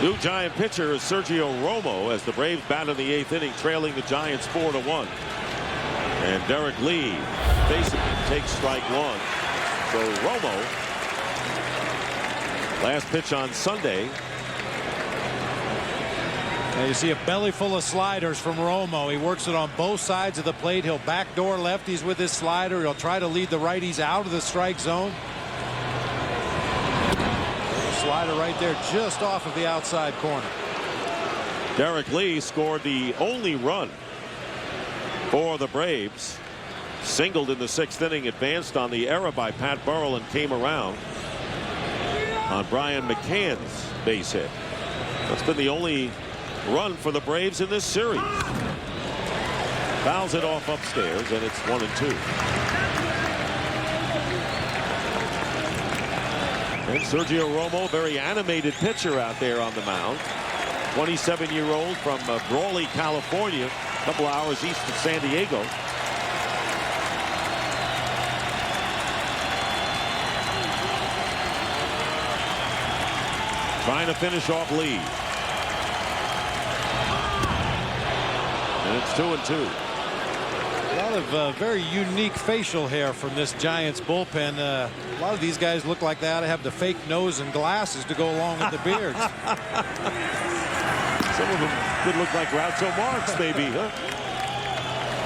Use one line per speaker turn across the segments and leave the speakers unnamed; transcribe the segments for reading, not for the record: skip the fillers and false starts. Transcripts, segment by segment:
New Giant pitcher is Sergio Romo as the Braves bat in the 8th inning, trailing the Giants 4-1. And Derek Lee basically takes strike one. So Romo, last pitch on Sunday.
Now you see a belly full of sliders from Romo. He works it on both sides of the plate. He'll backdoor lefties with his slider. He'll try to lead the righties out of the strike zone. Slider right there just off of the outside corner.
Derek Lee scored the only run for the Braves. Singled in the 6th inning, advanced on the error by Pat Burrell, and came around on Brian McCann's base hit. That's been the only run for the Braves in this series. Fouls it off upstairs, and it's 1-2. And Sergio Romo, very animated pitcher out there on the mound. 27-year-old from Brawley, California, a couple hours east of San Diego. Trying to finish off Lee. And it's 2-2.
A lot of very unique facial hair from this Giants bullpen. A lot of these guys look like they ought to have the fake nose and glasses to go along with the beards.
Some of them could look like Groucho Marx, maybe, huh?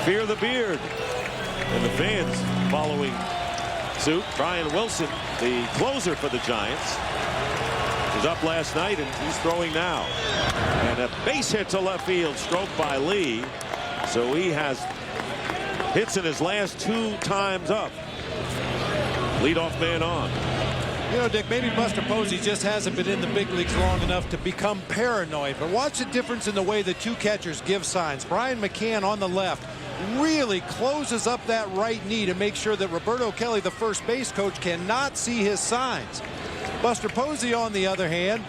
Fear the beard. And the fans following suit. Brian Wilson, the closer for the Giants, was up last night, and he's throwing now. And a base hit to left field, stroked by Lee. So he has hits in his last 2 times up. Leadoff man on.
You know, Dick, maybe Buster Posey just hasn't been in the big leagues long enough to become paranoid. But watch the difference in the way the 2 catchers give signs. Brian McCann on the left really closes up that right knee to make sure that Roberto Kelly, the first base coach, cannot see his signs. Buster Posey, on the other hand,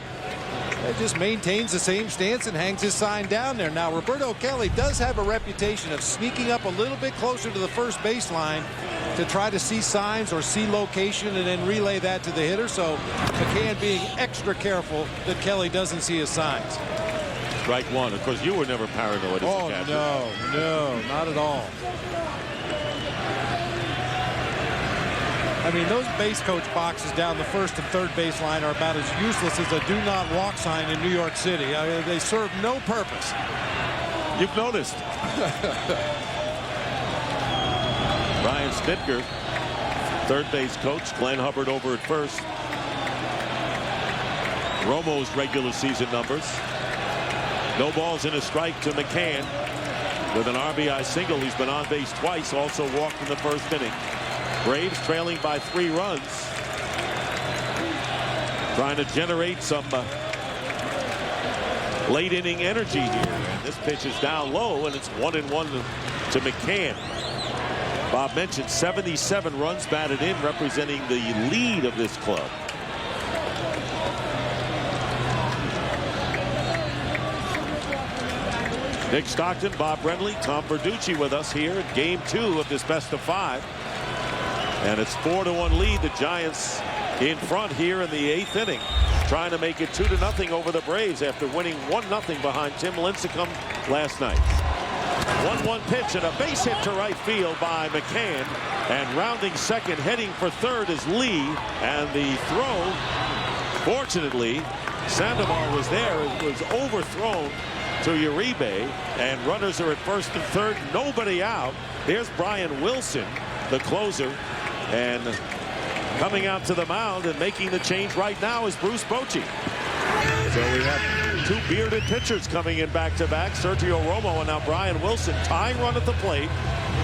just maintains the same stance and hangs his sign down there. Now, Roberto Kelly does have a reputation of sneaking up a little bit closer to the first baseline to try to see signs or see location and then relay that to the hitter. So McCann being extra careful that Kelly doesn't see his signs.
Strike one. Of course, you were never paranoid as a catcher.
No, not at all. I mean, those base coach boxes down the first and third baseline are about as useless as a do not walk sign in New York City. I mean, they serve no purpose.
You've noticed. Ryan Snitker, third base coach. Glenn Hubbard over at first. Romo's regular season numbers. No balls and a strike to McCann with an RBI single. He's been on base twice, also walked in the first inning. Braves trailing by 3 runs. Trying to generate some late inning energy here. And this pitch is down low, and it's 1-1 to McCann. Bob mentioned 77 runs batted in, representing the lead of this club. Nick Stockton, Bob Brenly, Tom Verducci with us here in Game 2 of this best-of-5. And it's 4-1 lead. The Giants in front here in the 8th inning, trying to make it 2-0 over the Braves after winning 1-0 behind Tim Lincecum last night. 1-1 pitch and a base hit to right field by McCann, and rounding second, heading for third is Lee, and the throw, fortunately, Sandoval was there. It was overthrown to Uribe, and runners are at first and third, nobody out. Here's Brian Wilson, the closer, and coming out to the mound and making the change right now is Bruce Bochy. So we have 2 bearded pitchers coming in back-to-back. Sergio Romo and now Brian Wilson. Tying run at the plate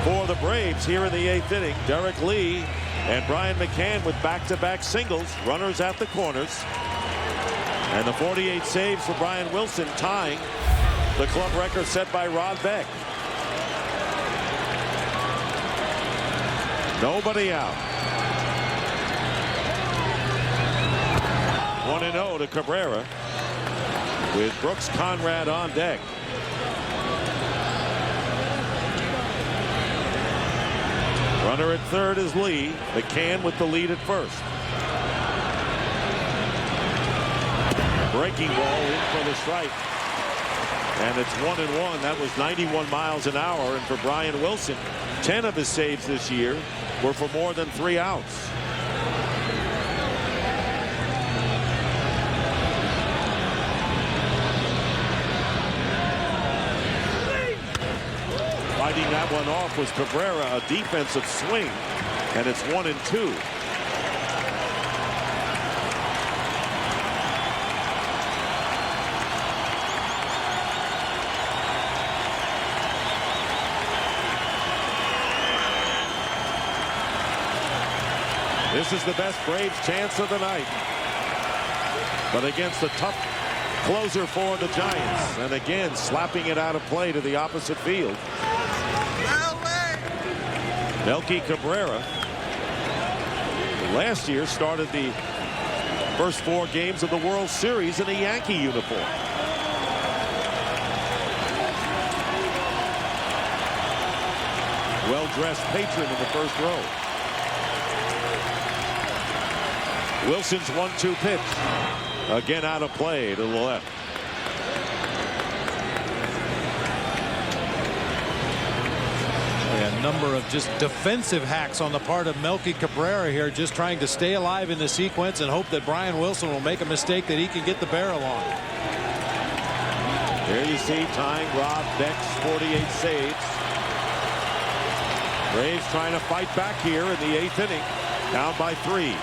for the Braves here in the 8th inning. Derek Lee and Brian McCann with back-to-back singles. Runners at the corners. And the 48 saves for Brian Wilson, tying the club record set by Rod Beck. Nobody out. 1-0 to Cabrera with Brooks Conrad on deck. Runner at third is Lee. McCann with the lead at first. breaking ball in for the strike. And it's 1-1. That was 91 miles an hour. And for Brian Wilson, 10 of his saves this year were for more than 3 outs. Fighting that one off was Cabrera, a defensive swing, and it's 1-2. This is the best Braves chance of the night, but against a tough closer for the Giants, and again slapping it out of play to the opposite field. Melky Cabrera last year started the first 4 games of the World Series in a Yankee uniform. Well-dressed patron in the first row. Wilson's 1-2 pitch. Again out of play to the left.
A number of just defensive hacks on the part of Melky Cabrera here, just trying to stay alive in the sequence and hope that Brian Wilson will make a mistake that he can get the barrel on.
There you see tying Rob Beck's 48 saves. Braves trying to fight back here in the 8th inning, down by 3.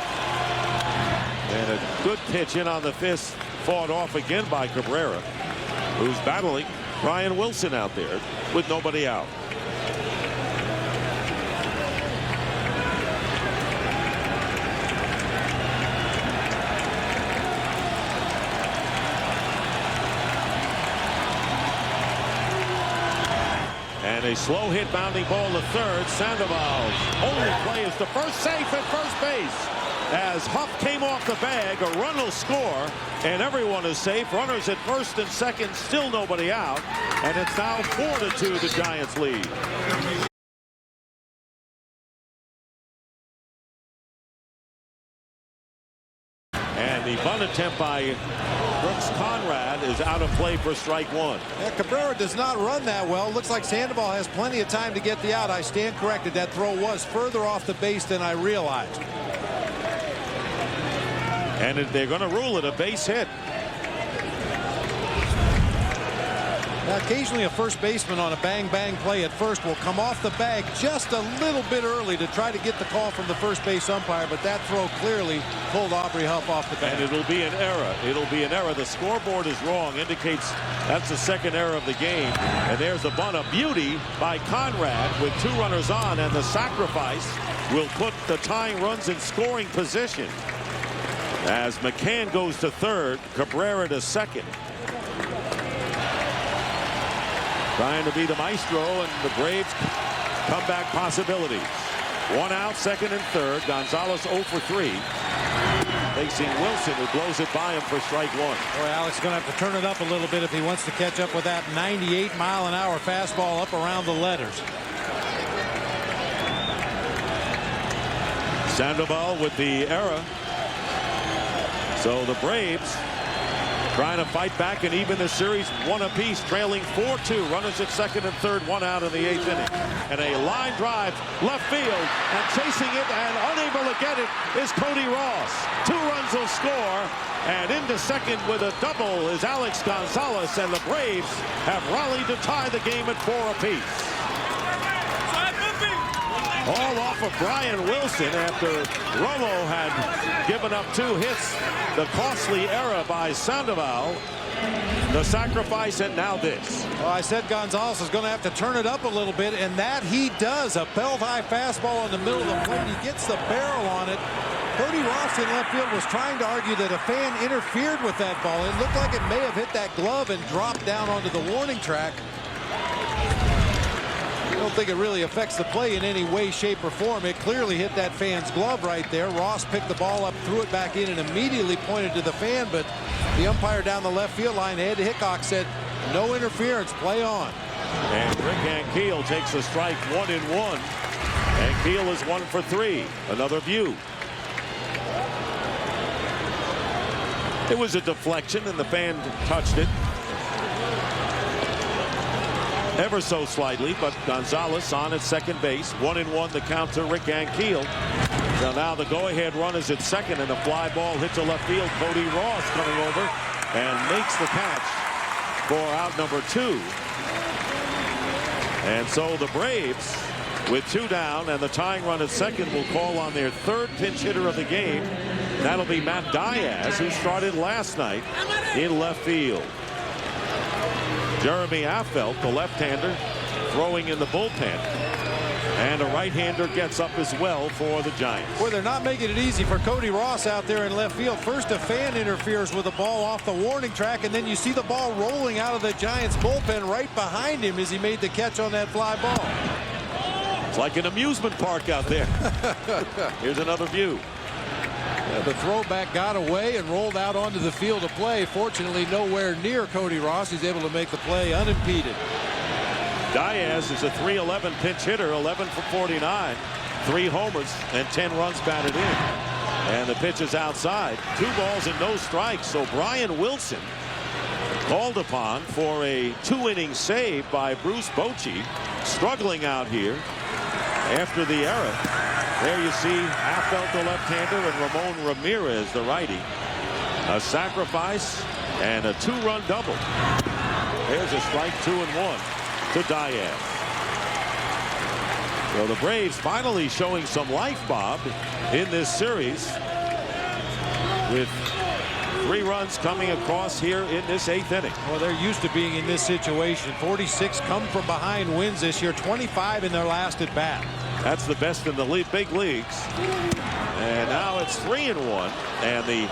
And a good pitch in on the fist, fought off again by Cabrera, who's battling Brian Wilson out there with nobody out. And a slow hit bounding ball to third. Sandoval's only play is the first, safe at first base. As Huff came off the bag, a run will score, and everyone is safe. Runners at first and second, still nobody out. And it's now 4-2, the Giants lead. And the bunt attempt by Brooks Conrad is out of play for strike 1.
Yeah, Cabrera does not run that well. Looks like Sandoval has plenty of time to get the out. I stand corrected. That throw was further off the base than I realized.
And they're going to rule it a base hit.
Now, occasionally a first baseman on a bang-bang play at first will come off the bag just a little bit early to try to get the call from the first base umpire, but that throw clearly pulled Aubrey Huff off the bag.
And it'll be an error. It'll be an error. The scoreboard is wrong. Indicates that's the second error of the game. And there's a bunt, a beauty by Conrad with 2 runners on, and the sacrifice will put the tying runs in scoring position. As McCann goes to third, Cabrera to second. Trying to be the maestro, and the Braves comeback possibilities. 1 out, second and third. Gonzalez 0 for 3. Facing Wilson, who blows it by him for strike 1.
Boy, Alex is going to have to turn it up a little bit if he wants to catch up with that 98-mile-an-hour fastball up around the letters.
Sandoval with the error. So the Braves trying to fight back and even the series 1 apiece, trailing 4-2. Runners at second and third, 1 out in the 8th inning. And a line drive left field, and chasing it and unable to get it is Cody Ross. 2 runs will score, and into second with a double is Alex Gonzalez, and the Braves have rallied to tie the game at 4 apiece. All off of Brian Wilson after Romo had given up 2 hits. The costly error by Sandoval. The sacrifice, and now this.
Well, I said Gonzalez is going to have to turn it up a little bit, and that he does. A belt-high fastball in the middle of the plate. He gets the barrel on it. Cody Ross in left field was trying to argue that a fan interfered with that ball. It looked like it may have hit that glove and dropped down onto the warning track. I don't think it really affects the play in any way, shape, or form. It clearly hit that fan's glove right there. Ross picked the ball up, threw it back in, and immediately pointed to the fan, but the umpire down the left field line, Ed Hickok, said no interference, play on.
And Rick Ankiel takes a strike, 1-1. Ankiel is 1 for 3. Another view. It was a deflection, and the fan touched it ever so slightly, but Gonzalez on at second base. 1-1 the count to Rick Ankiel. So now the go-ahead run is at second, and the fly ball hits to left field. Cody Ross coming over and makes the catch for out number 2. And so the Braves, with 2 down and the tying run at second, will call on their 3rd pinch hitter of the game. That'll be Matt Diaz, who started last night in left field. Jeremy Affeldt, the left-hander, throwing in the bullpen. And a right-hander gets up as well for the Giants.
Boy, they're not making it easy for Cody Ross out there in left field. First, a fan interferes with the ball off the warning track, and then you see the ball rolling out of the Giants bullpen right behind him as he made the catch on that fly ball.
It's like an amusement park out there. Here's another view.
The throwback got away and rolled out onto the field of play. Fortunately, nowhere near Cody Ross. He's able to make the play unimpeded.
Diaz is a .311 pinch hitter, 11 for 49, 3 homers and 10 runs batted in. And the pitch is outside. 2 balls and no strikes. So Brian Wilson called upon for a 2-inning save by Bruce Bochy, struggling out here after the error. There you see Affeldt, the left-hander, and Ramon Ramirez, the righty. A sacrifice and a 2-run double. There's a strike, 2-1 to Diaz. So the Braves finally showing some life, Bob, in this series, with 3 runs coming across here in this 8th inning.
Well, they're used to being in this situation. 46 come from behind wins this year, 25 in their last at bat.
That's the best in the big leagues. And now it's 3-1, and the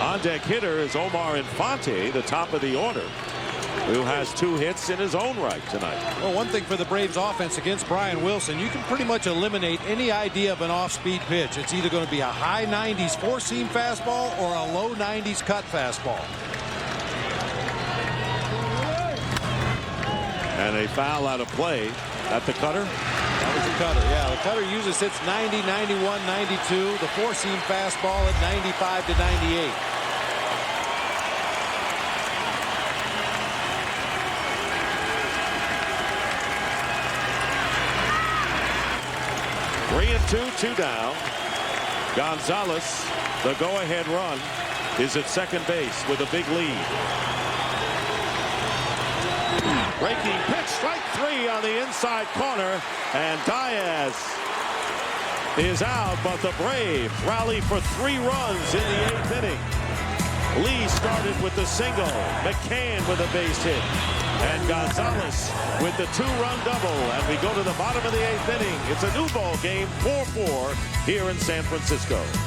on-deck hitter is Omar Infante, the top of the order, who has 2 hits in his own right tonight.
Well, one thing for the Braves offense against Brian Wilson, you can pretty much eliminate any idea of an off-speed pitch. It's either going to be a high 90s 4-seam fastball or a low 90s cut fastball.
And a foul out of play at the cutter.
That was the cutter. Yeah, the cutter usually sits 90, 91, 92. The 4-seam fastball at 95 to 98.
Three and 2 down. Gonzalez, the go-ahead run, is at second base with a big lead. Breaking pitch, strike 3 on the inside corner, and Diaz is out, but the Braves rally for 3 runs in the 8th inning. Lee started with the single, McCann with a base hit, and Gonzalez with the 2-run double. And we go to the bottom of the 8th inning. It's a new ball game, 4-4 here in San Francisco.